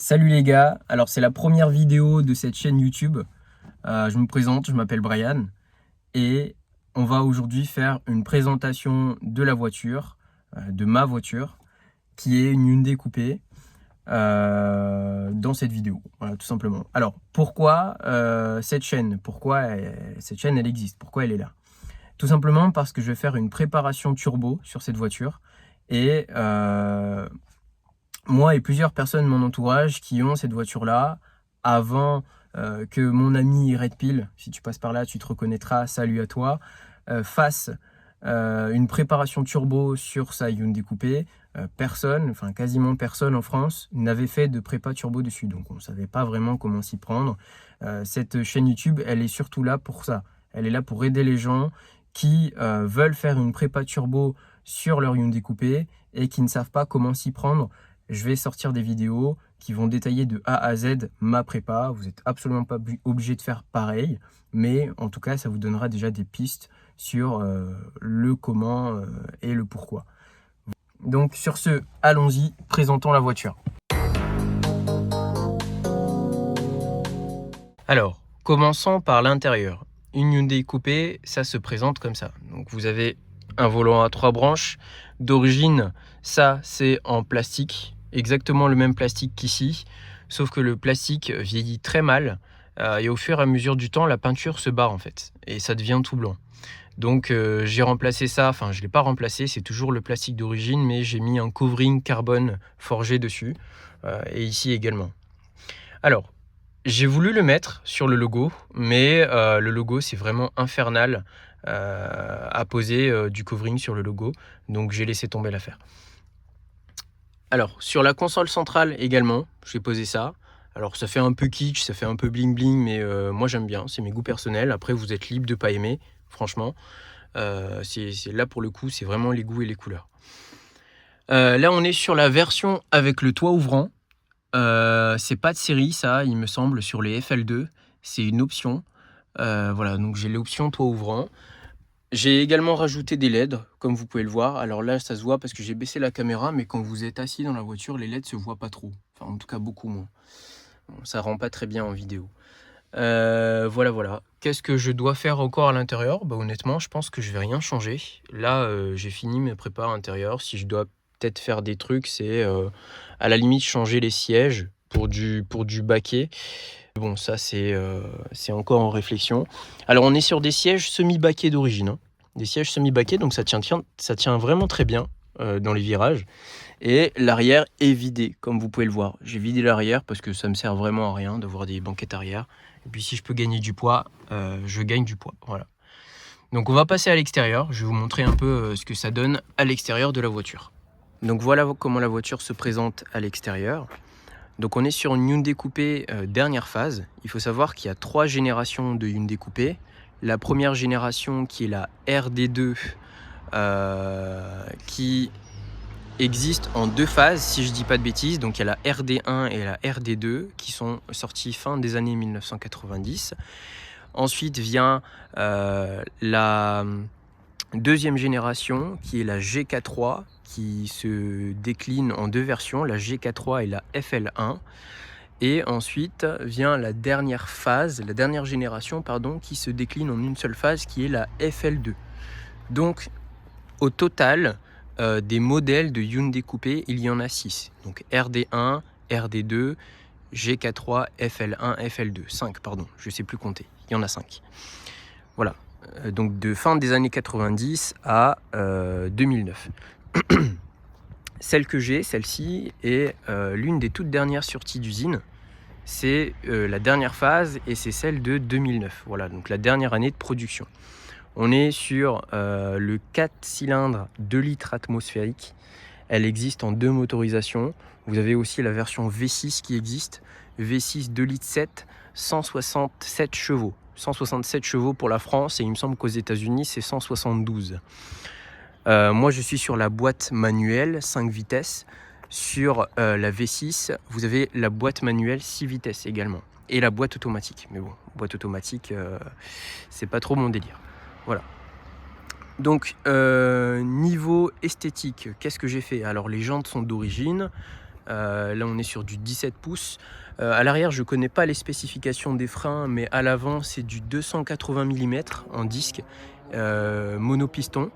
Salut les gars, alors c'est la première vidéo de cette chaîne YouTube. Je me présente, je m'appelle Brian et on va aujourd'hui faire une présentation de la voiture, de ma voiture, qui est une Hyundai Coupé dans cette vidéo, voilà tout simplement. Alors pourquoi cette chaîne? Cette chaîne elle existe? Pourquoi elle est là? Tout simplement parce que je vais faire une préparation turbo sur cette voiture et moi et plusieurs personnes de mon entourage qui ont cette voiture-là, avant que mon ami Red Pill, si tu passes par là, tu te reconnaîtras, salut à toi, fasse une préparation turbo sur sa Hyundai Coupé. Personne, enfin quasiment personne en France n'avait fait de prépa turbo dessus, donc on ne savait pas vraiment comment s'y prendre. Cette chaîne YouTube, elle est surtout là pour ça. Elle est là pour aider les gens qui veulent faire une prépa turbo sur leur Hyundai Coupé et qui ne savent pas comment s'y prendre. Je vais sortir des vidéos qui vont détailler de A à Z ma prépa. Vous n'êtes absolument pas obligé de faire pareil, mais en tout cas, ça vous donnera déjà des pistes sur le comment et le pourquoi. Donc sur ce, allons-y, présentons la voiture. Alors, commençons par l'intérieur. Une Hyundai Coupé, ça se présente comme ça. Donc vous avez un volant à 3 branches. D'origine, ça c'est en plastique. Exactement le même plastique qu'ici, sauf que le plastique vieillit très mal et au fur et à mesure du temps, la peinture se barre en fait et ça devient tout blanc. Donc j'ai remplacé ça, enfin je ne l'ai pas remplacé, c'est toujours le plastique d'origine, mais j'ai mis un covering carbone forgé dessus et ici également. Alors, j'ai voulu le mettre sur le logo, mais le logo c'est vraiment infernal à poser du covering sur le logo, donc j'ai laissé tomber l'affaire. Alors, sur la console centrale également, j'ai posé ça. Alors, ça fait un peu kitsch, ça fait un peu bling bling, mais moi j'aime bien, c'est mes goûts personnels. Après, vous êtes libre de pas aimer, franchement. Là, pour le coup, c'est vraiment les goûts et les couleurs. Là, on est sur la version avec le toit ouvrant. C'est pas de série, ça, il me semble, sur les FL2. C'est une option. Voilà, donc j'ai l'option toit ouvrant. J'ai également rajouté des LED, comme vous pouvez le voir. Alors là, ça se voit parce que j'ai baissé la caméra, mais quand vous êtes assis dans la voiture, les LED se voient pas trop. Enfin, en tout cas, beaucoup moins. Bon, ça rend pas très bien en vidéo. Voilà. Qu'est-ce que je dois faire encore à l'intérieur? Bah, honnêtement, je pense que je vais rien changer. Là, j'ai fini mes prépas intérieures. Si je dois peut-être faire des trucs, c'est à la limite changer les sièges pour du baquet. Bon, ça, c'est encore en réflexion. Alors, on est sur des sièges semi-baquets d'origine. Hein. Des sièges semi-baquets, donc ça tient vraiment très bien dans les virages. Et l'arrière est vidé, comme vous pouvez le voir. J'ai vidé l'arrière parce que ça me sert vraiment à rien d'avoir des banquettes arrière. Et puis, si je peux gagner du poids, je gagne du poids. Voilà. Donc, on va passer à l'extérieur. Je vais vous montrer un peu ce que ça donne à l'extérieur de la voiture. Donc, voilà comment la voiture se présente à l'extérieur. Donc on est sur une Hyundai Coupé dernière phase. Il faut savoir qu'il y a 3 générations de Hyundai Coupé. La première génération qui est la RD2 qui existe en 2 phases si je dis pas de bêtises. Donc il y a la RD1 et la RD2 qui sont sorties fin des années 1990. Ensuite vient la deuxième génération qui est la GK3 qui se décline en 2 versions, la GK3 et la FL1. Et ensuite vient la dernière génération qui se décline en une seule phase qui est la FL2. Donc au total des modèles de Hyundai Coupé, il y en a 6. Donc RD1, RD2, GK3, FL1, FL2. 5 pardon, je ne sais plus compter, il y en a 5. Voilà. Donc de fin des années 90 à 2009. Celle que j'ai, celle-ci, est l'une des toutes dernières sorties d'usine. C'est la dernière phase et c'est celle de 2009. Voilà, donc la dernière année de production. On est sur le 4 cylindres 2 litres atmosphérique. Elle existe en 2 motorisations. Vous avez aussi la version V6 qui existe. V6 2 litres 7, 167 chevaux. 167 chevaux pour la France et il me semble qu'aux États-Unis c'est 172. Moi je suis sur la boîte manuelle 5 vitesses. Sur la V6 vous avez la boîte manuelle 6 vitesses également et la boîte automatique. Mais bon, boîte automatique c'est pas trop mon délire. Voilà. Donc niveau esthétique, qu'est-ce que j'ai fait? Alors les jantes sont d'origine. Là on est sur du 17 pouces. À l'arrière je connais pas les spécifications des freins, mais à l'avant c'est du 280 mm en disque, monopiston.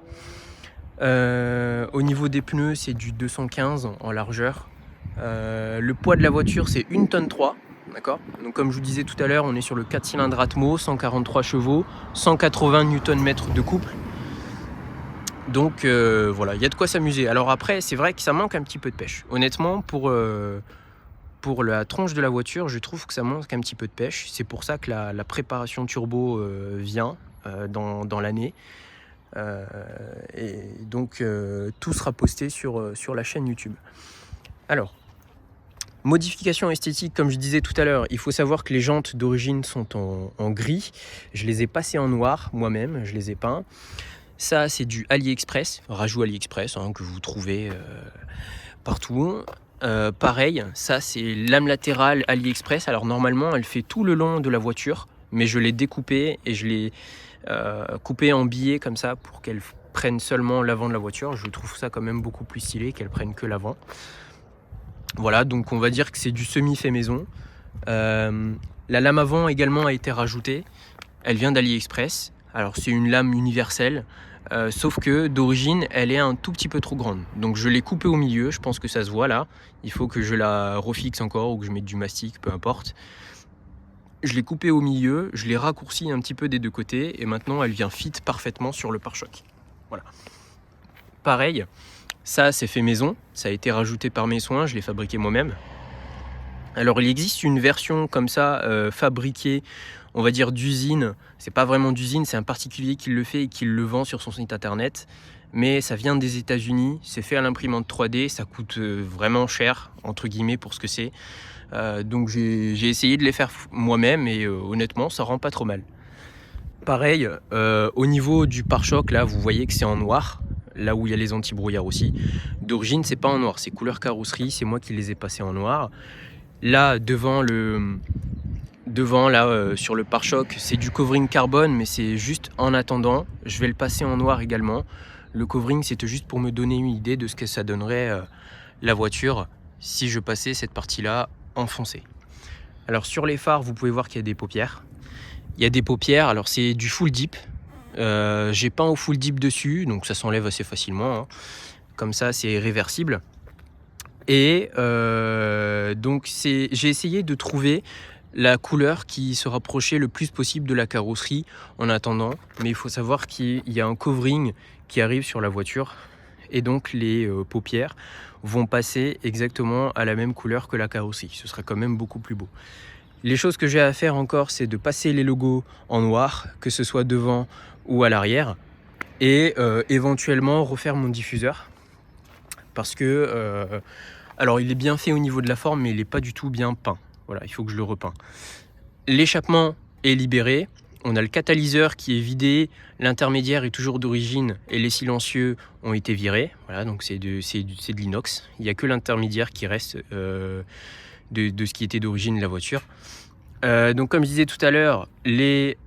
Au niveau des pneus c'est du 215 en largeur. Le poids de la voiture c'est 1,3 tonne. D'accord. Donc comme je vous disais tout à l'heure, on est sur le 4 cylindres Atmo, 143 chevaux, 180 Nm de couple. Donc voilà, il y a de quoi s'amuser. Alors après, c'est vrai que ça manque un petit peu de pêche. Honnêtement, pour la tronche de la voiture, je trouve que ça manque un petit peu de pêche. C'est pour ça que la préparation turbo vient dans l'année. Et donc tout sera posté sur la chaîne YouTube. Alors, modification esthétique, comme je disais tout à l'heure, il faut savoir que les jantes d'origine sont en gris. Je les ai passées en noir moi-même, je les ai peints. Ça, c'est du AliExpress, rajout AliExpress que vous trouvez partout. Pareil, ça c'est lame latérale AliExpress. Alors normalement, elle fait tout le long de la voiture, mais je l'ai découpée et je l'ai coupée en billets comme ça pour qu'elle prenne seulement l'avant de la voiture. Je trouve ça quand même beaucoup plus stylé qu'elle prenne que l'avant. Voilà, donc on va dire que c'est du semi-fait maison. La lame avant également a été rajoutée. Elle vient d'AliExpress. Alors c'est une lame universelle, sauf que d'origine elle est un tout petit peu trop grande. Donc je l'ai coupée au milieu, je pense que ça se voit là. Il faut que je la refixe encore ou que je mette du mastic, peu importe. Je l'ai coupée au milieu, je l'ai raccourcie un petit peu des deux côtés et maintenant elle vient fit parfaitement sur le pare-choc. Voilà. Pareil, ça c'est fait maison, ça a été rajouté par mes soins, je l'ai fabriqué moi-même. Alors il existe une version comme ça fabriquée, on va dire d'usine. C'est pas vraiment d'usine, c'est un particulier qui le fait et qui le vend sur son site internet. Mais ça vient des États-Unis, c'est fait à l'imprimante 3D, ça coûte vraiment cher entre guillemets pour ce que c'est. Donc j'ai essayé de les faire moi-même et honnêtement ça rend pas trop mal. Pareil, au niveau du pare-choc là, vous voyez que c'est en noir. Là où il y a les anti-brouillards aussi. D'origine c'est pas en noir, c'est couleur carrosserie, c'est moi qui les ai passés en noir. Là devant sur le pare-choc c'est du covering carbone, mais c'est juste en attendant. Je vais le passer en noir également. Le covering c'était juste pour me donner une idée de ce que ça donnerait la voiture si je passais cette partie là en foncé. Alors sur les phares vous pouvez voir qu'il y a des paupières. Il y a des paupières, alors c'est du full dip. J'ai peint au full dip dessus, donc ça s'enlève assez facilement. Comme ça c'est réversible. Et donc j'ai essayé de trouver la couleur qui se rapprochait le plus possible de la carrosserie en attendant. Mais il faut savoir qu'il y a un covering qui arrive sur la voiture. Et donc les paupières vont passer exactement à la même couleur que la carrosserie. Ce sera quand même beaucoup plus beau. Les choses que j'ai à faire encore, c'est de passer les logos en noir, que ce soit devant ou à l'arrière. Et éventuellement refaire mon diffuseur. Parce que... alors il est bien fait au niveau de la forme, mais il n'est pas du tout bien peint. Voilà, il faut que je le repeins. L'échappement est libéré. On a le catalyseur qui est vidé. L'intermédiaire est toujours d'origine et les silencieux ont été virés. Voilà, donc c'est de l'inox. Il n'y a que l'intermédiaire qui reste de ce qui était d'origine de la voiture. Donc comme je disais tout à l'heure, les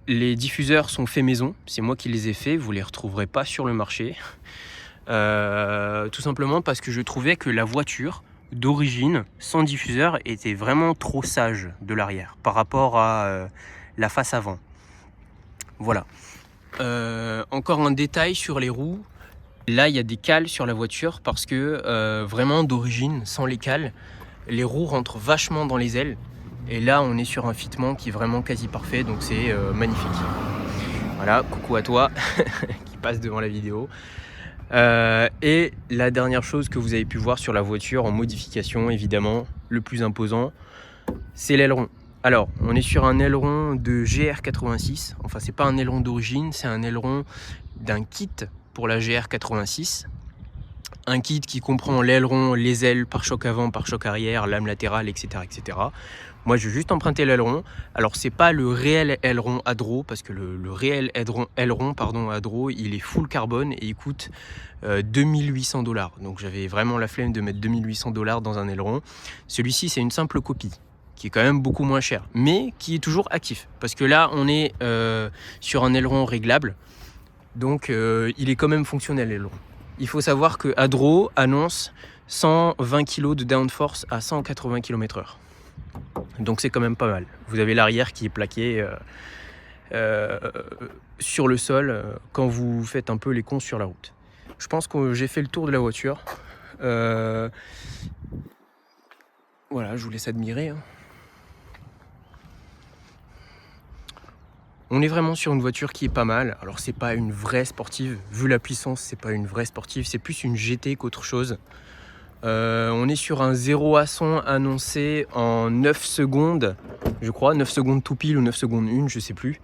diffuseurs sont faits maison. C'est moi qui les ai faits. Vous ne les retrouverez pas sur le marché. Tout simplement parce que je trouvais que la voiture d'origine sans diffuseur était vraiment trop sage de l'arrière par rapport à la face avant. Voilà. Encore un détail sur les roues. Là il y a des cales sur la voiture parce que vraiment d'origine sans les cales les roues rentrent vachement dans les ailes et là on est sur un fitment qui est vraiment quasi parfait, donc c'est magnifique. Voilà, coucou à toi qui passe devant la vidéo. Et la dernière chose que vous avez pu voir sur la voiture en modification, évidemment, le plus imposant, c'est l'aileron. Alors, on est sur un aileron de GR86. Enfin, c'est pas un aileron d'origine, c'est un aileron d'un kit pour la GR86. Un kit qui comprend l'aileron, les ailes, pare-choc avant, pare-choc arrière, lame latérale, etc., etc. Moi, je vais juste emprunter l'aileron. Alors, c'est pas le réel aileron Adro, parce que le réel aileron Adro, il est full carbone et il coûte 2800 $. Donc, j'avais vraiment la flemme de mettre 2800 $ dans un aileron. Celui-ci, c'est une simple copie, qui est quand même beaucoup moins cher, mais qui est toujours actif. Parce que là, on est sur un aileron réglable. Donc, il est quand même fonctionnel, l'aileron. Il faut savoir que Adro annonce 120 kg de downforce à 180 km/h. Donc c'est quand même pas mal. Vous avez l'arrière qui est plaqué sur le sol quand vous faites un peu les cons sur la route. Je pense que j'ai fait le tour de la voiture. Voilà, je vous laisse admirer. On est vraiment sur une voiture qui est pas mal. Alors c'est pas une vraie sportive, vu la puissance, c'est pas une vraie sportive, c'est plus une GT qu'autre chose. On est sur un 0 à 100 annoncé en 9 secondes, je crois, 9 secondes tout pile ou 9 secondes 1, je sais plus.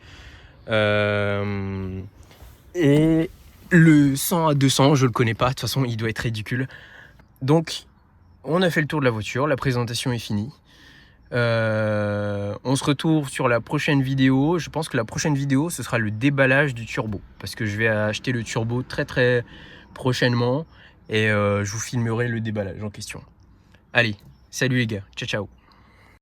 Et le 100 à 200, je le connais pas, de toute façon il doit être ridicule. Donc on a fait le tour de la voiture, la présentation est finie. On se retrouve sur la prochaine vidéo. Je pense que la prochaine vidéo ce sera le déballage du turbo, parce que je vais acheter le turbo très très prochainement et je vous filmerai le déballage en question. Allez, salut les gars, ciao ciao.